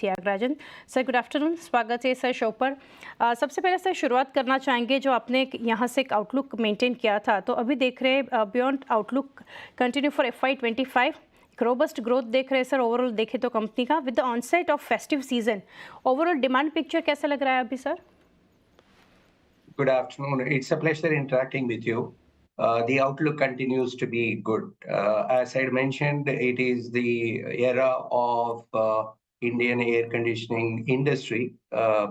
Thiagarajan. Sir good afternoon, स्वागत है sir show पर। सबसे पहले सर शुरुआत करना चाहेंगे, जो आपने यहाँ से एक आउटलुक मेंटेन किया था, तो अभी देख रहे हैं beyond outlook continue for FY25, robust growth देख रहे हैं सर ओवरऑल देखें तो कंपनी का with the onset of festive season. Overall demand picture कैसा लग रहा है अभी sir? Good afternoon. It's a pleasure interacting with you. The outlook continues to be good. As I mentioned, it is the era of Indian air conditioning industry.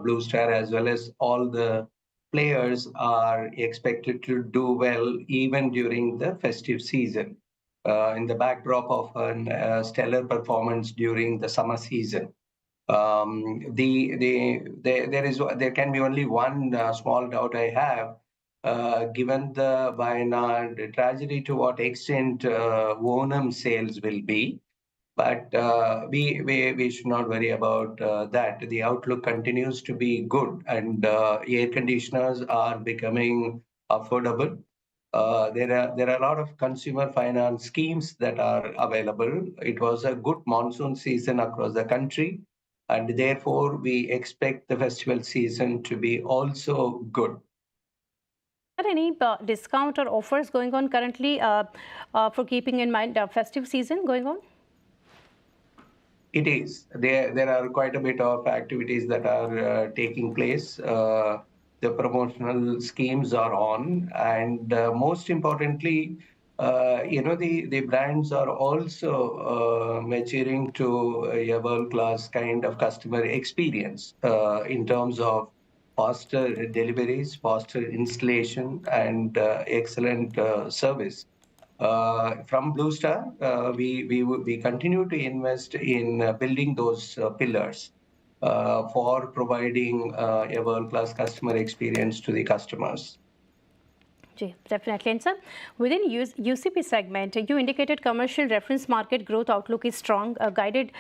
Bluestar, as well as all the players, are expected to do well even during the festive season. In the backdrop of a stellar performance during the summer season. There can be only one small doubt I have, given the by and large tragedy, to what extent Onam sales will be. But we should not worry about that. The outlook continues to be good, and air conditioners are becoming affordable. There are a lot of consumer finance schemes that are available. It was a good monsoon season across the country, and therefore we expect the festival season to be also good. Are there any discount or offers going on currently for keeping in mind festive season going on? It is. There are quite a bit of activities that are taking place. The promotional schemes are on, and most importantly, the brands are also maturing to a world-class kind of customer experience in terms of faster deliveries, faster installation, and excellent service. From Bluestar, we continue to invest in building those pillars for providing a world-class customer experience to the customers. Definitely. And sir, within UCP segment, you indicated commercial reference market growth outlook is strong. Guided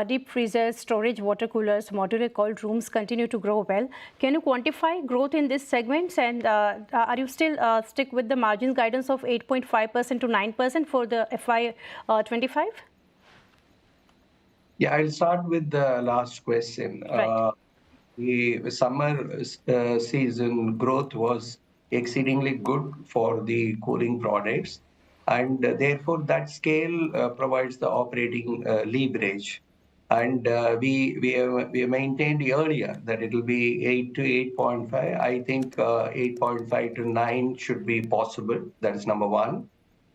deep freezers, storage water coolers, modular cold rooms continue to grow well. Can you quantify growth in these segments? And are you still stick with the margins guidance of 8.5% to 9% for the FY25? Yeah, I'll start with the last question. Right. The summer season growth was exceedingly good for the cooling products, and therefore that scale provides the operating leverage. And we maintained earlier that it will be 8 to 8.5. I think 8.5 to 9 should be possible. That is number one.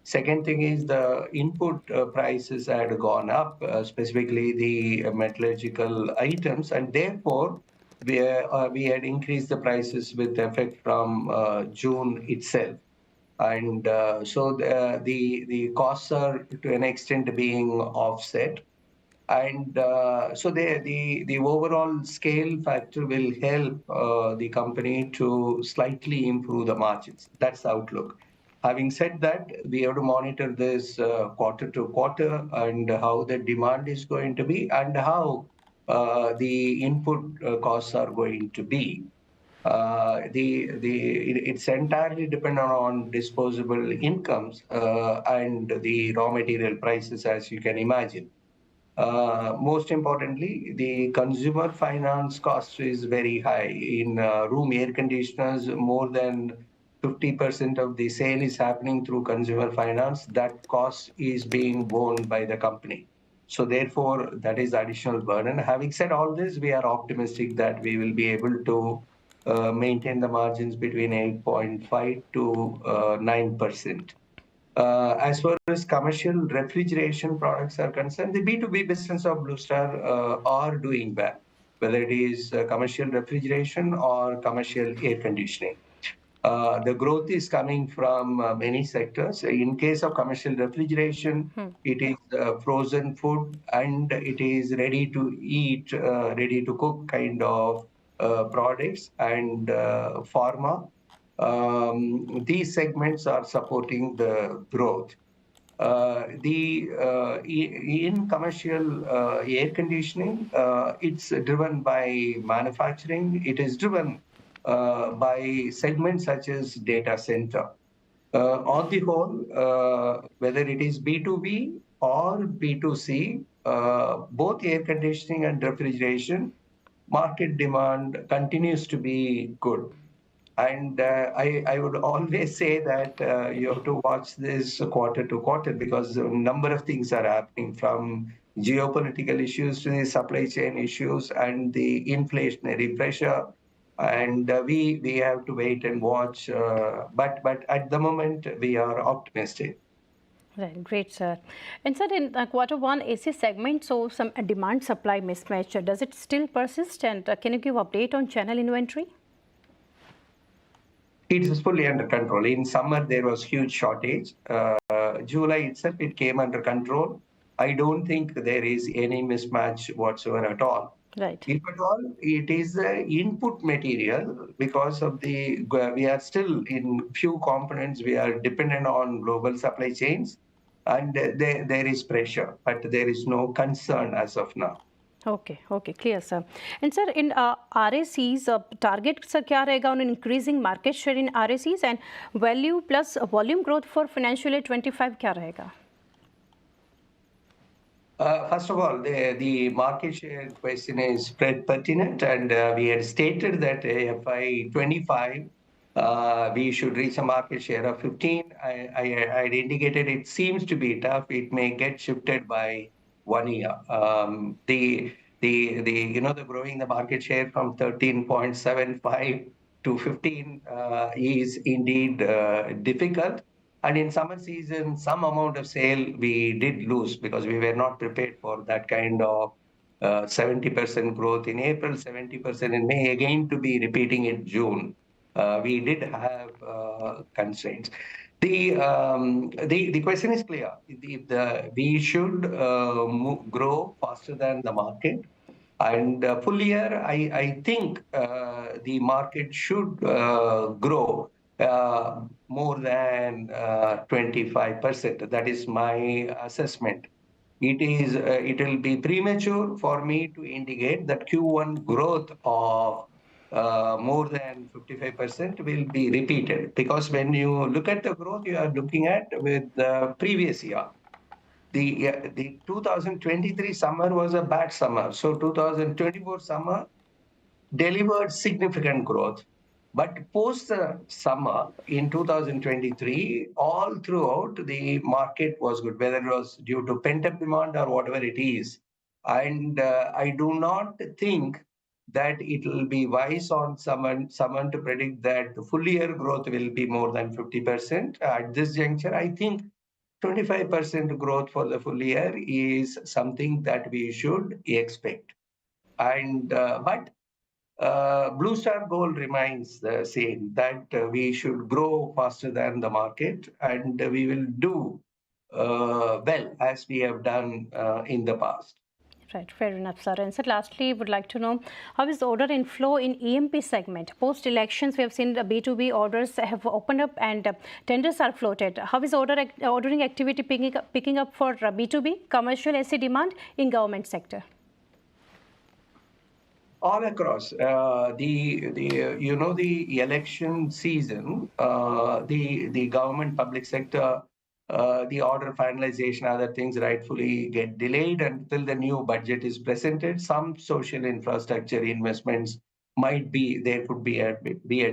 Second thing is the input prices had gone up, specifically the metallurgical items, and therefore we had increased the prices with effect from June itself. And so the costs are to an extent being offset. And so the overall scale factor will help the company to slightly improve the margins. That's the outlook. Having said that, we have to monitor this quarter to quarter and how the demand is going to be and how the input costs are going to be. It's entirely dependent on disposable incomes and the raw material prices, as you can imagine. Most importantly, the consumer finance cost is very high. In room air conditioners, more than 50% of the sale is happening through consumer finance. That cost is being borne by the company. So therefore, that is additional burden. Having said all this, we are optimistic that we will be able to maintain the margins between 8.5 to 9%. As far as commercial refrigeration products are concerned, the B2B business of Bluestar are doing well, whether it is commercial refrigeration or commercial air conditioning. The growth is coming from many sectors. In case of commercial refrigeration, it is frozen food and it is ready to eat, ready to cook kind of products and pharma. These segments are supporting the growth. In commercial air conditioning, it's driven by manufacturing. It is driven by segments such as data center. On the whole, whether it is B2B or B2C, both air conditioning and refrigeration, market demand continues to be good. And I would always say that you have to watch this quarter to quarter because a number of things are happening, from geopolitical issues to the supply chain issues and the inflationary pressure. And we have to wait and watch. But at the moment, we are optimistic. Right, great, sir. And sir, in quarter one AC segment, so some demand supply mismatch. Does it still persist? And can you give update on channel inventory? It is fully under control. In summer, there was huge shortage. July itself, it came under control. I don't think there is any mismatch whatsoever at all. Right. If at all, it is input material because of we are still in few components, we are dependent on global supply chains, and there is pressure, but there is no concern as of now. Okay, clear, sir. And sir, in RACs, target sir क्या रहेगा on increasing market share in RACs and value plus volume growth for financial year 25 क्या रहेगा? First of all, the market share question is pertinent, and we had stated that FY 25 we should reach a market share of 15. I had indicated it seems to be tough. It may get shifted by 1 year. The growing the market share from 13.75 to 15 is indeed difficult. And in summer season, some amount of sale we did lose because we were not prepared for that kind of 70% growth in April, 70% in May, again to be repeating in June. We did have constraints. The question is clear. We should grow faster than the market. And full year, I think the market should grow more than 25%. That is my assessment. It will be premature for me to indicate that Q1 growth of more than 55% will be repeated, because when you look at the growth, you are looking at with the previous year. The 2023 summer was a bad summer. So 2024 summer delivered significant growth. But post the summer in 2023, all throughout, the market was good, whether it was due to pent-up demand or whatever it is. And I do not think that it will be wise on someone to predict that the full year growth will be more than 50%. At this juncture, I think 25% growth for the full year is something that we should expect. And but Bluestar goal remains the same, that we should grow faster than the market, and we will do well as we have done in the past. Right, fair enough, sir. And sir, lastly, would like to know how is the order inflow in EMP segment? Post-elections, we have seen the B2B orders have opened up and tenders are floated. How is ordering activity picking up for B2B, commercial AC demand in government sector? All across the election season, the government public sector, the order finalization, other things rightfully get delayed until the new budget is presented. Some social infrastructure investments could be a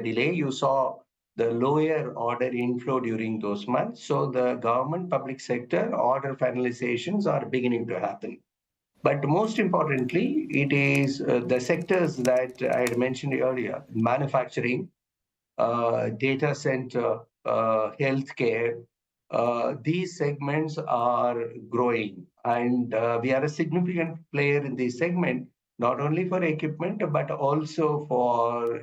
delay. You saw the lower order inflow during those months. So the government public sector order finalizations are beginning to happen. But most importantly, it is the sectors that I had mentioned earlier: manufacturing, data center, healthcare. These segments are growing, and we are a significant player in this segment, not only for equipment, but also for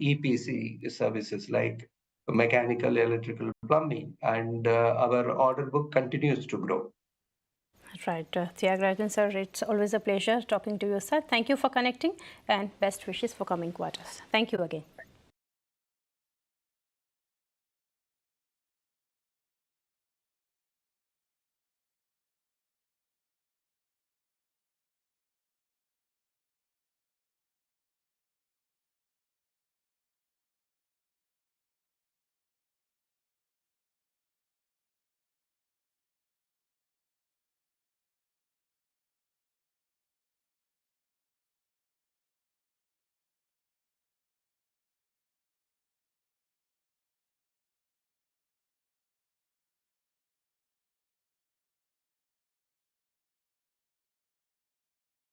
EPC services like mechanical, electrical, plumbing, and our order book continues to grow. Right, Thiagarajan sir, it's always a pleasure talking to you, sir. Thank you for connecting and best wishes for coming quarters. Thank you again.